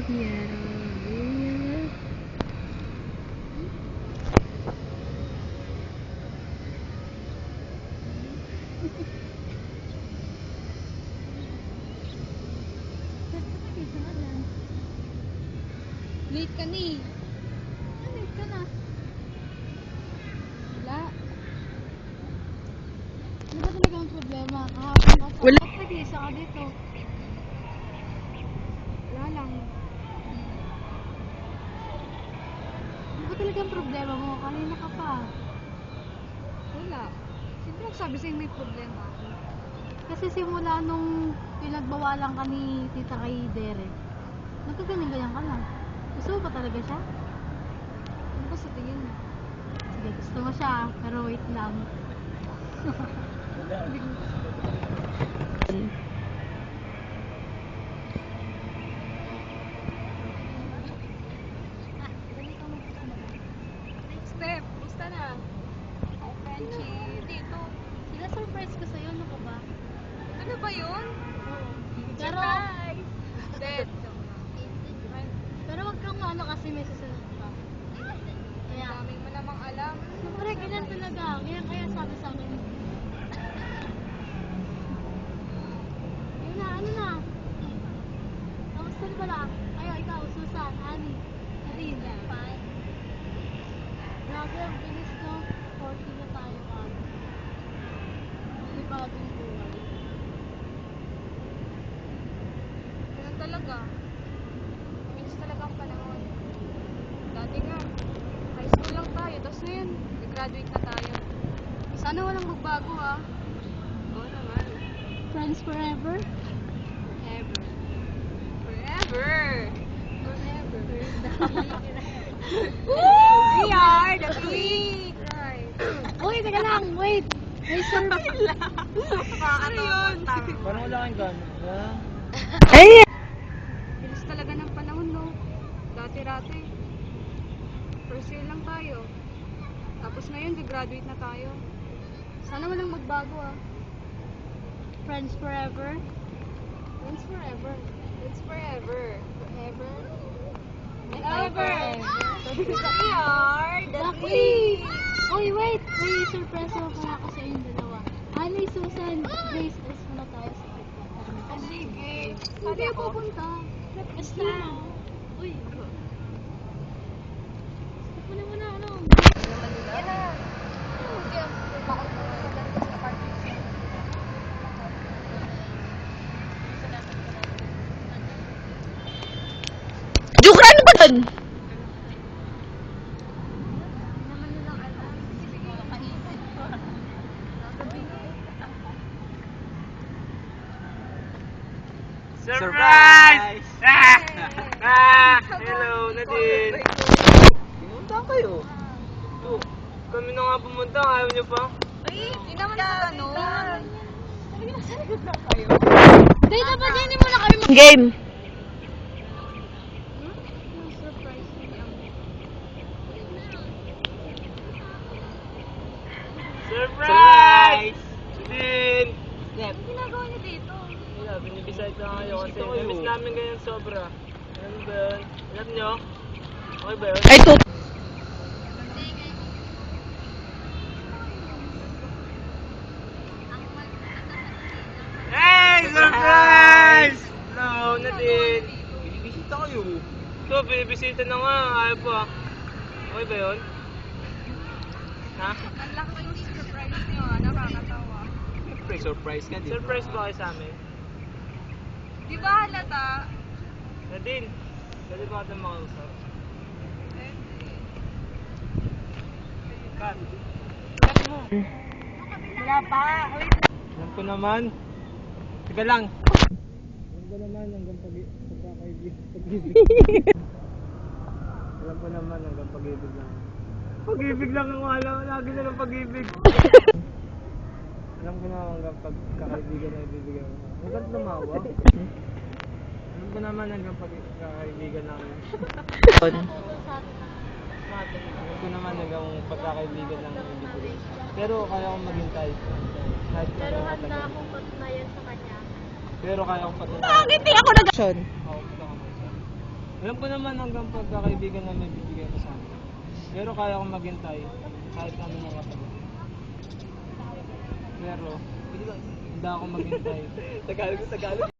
Yeah. Late ka na eh. Late ka na. Wala. Ano ba talaga ang problema? Kahapon ka pa. Wala. Ba't nag-iisa ka dito? Wala lang. Ano ba talaga ang problema mo? Kanina ka pa. Wala. Sino nagsabi sa'yo may problema? Kasi simula nung pinagbawalan ka ni Tita kay Derek, nagkagaling-galing ka na. Gusto mo pa talaga siya? Ano ba sa tingin mo? Sige, gusto mo siya, pero wait lang. Step, gusto na. Hi, Frenchie. Dito. Sila surprise ko sa'yo, ano ka ba? Ano ba yun? Pero, Dead. Pero wag kang ano kasi may susunod pa. Kaya, daming mo namang alam. Siyempre, ganyan talaga. Kaya sabi sa akin. Ayun na, ano na? Kamusta na pala? Ayo, ikaw, Susan, Annie, Aline. Fine. Grabe, ang bilis no. 40 na tayo kami. Malibagong buhay. Ganun talaga. Bilis talaga ang panahon. Dati nga, high school lang tayo. Tapos ngayon, nag-graduate na tayo. Sana walang magbago ha. Oo naman. Friends forever? Forever. Forever! Forever. We are the Queen! Right. Uy, teka lang, wait. May surprise lang. Ano yun? Parang wala kang gana. Ay! Bilis talaga ng panahon, no? Dati-rati. First year lang tayo. Tapos ngayon, graduate na tayo. Sana walang magbago, ah. Friends forever? Friends forever. Friends forever. Forever. And ever. We are the Queen! Uy, wait! May surprise ako pala ako sa inyong dalawa. Honey, Susan, Grace, alis muna tayo sa pagkakataon. Sige. Saan kayo pupunta? Basta. Uy. Stop mo na muna, ano? Yan na. Joke ano ba yun? Naman nilang alam. Sige, kaisip ko. Surprise! Hello, Nadine! Pumunta kayo. Oh, kami na nga pumunta, ayaw niyo pa? Ay, hindi naman sa tanong. Dahil dapat hindi mo na kami Game. surprise niya. Surprise! Nadine! Ano ginagawa niyo dito? Wala, binibisay na kayo kasi namiss namin ganyan sobra. Ano ba yun? Alam niyo? Okay ba yun? Ay, to. Hey! Surprise! Hello, Nadine! Binibisita kayo. Ito, binibisita na nga. Ayaw pa. Okay ba yun? Ha? Ang laki yung surprise niyo, nakakatawa. Surprise ka din. Surprise ba kayo sa amin? Di ba halata? Nadine, pwede ba ka makausap? Kat. Wala pa. Wait. Alam ko naman. Teka lang. Alam ko naman hanggang pag-ibig. Alam ko naman hanggang pag-ibig lang. Pag-ibig lang ang wala. Lagi na lang pag-ibig. Alam ko na hanggang pagkakaibigan na ibibigay mo. Huwag kang tumawa. Alam ko naman hanggang pagkakaibigan namin. Alam ko naman hanggang pagkakaibigan lang ibibigay. Pero kaya kong maghintay. Kahit Pero handa akong patunayan sa kanya. Pero kaya kong patunayan. Bakit hindi ako nag-action? Oo, punta ka mo isa. Alam ko naman hanggang pagkakaibigan na may bibigay mo sa akin. Pero kaya akong maghintay kahit ano na kapag. Pero, hindi ako maghintay. Tagalog.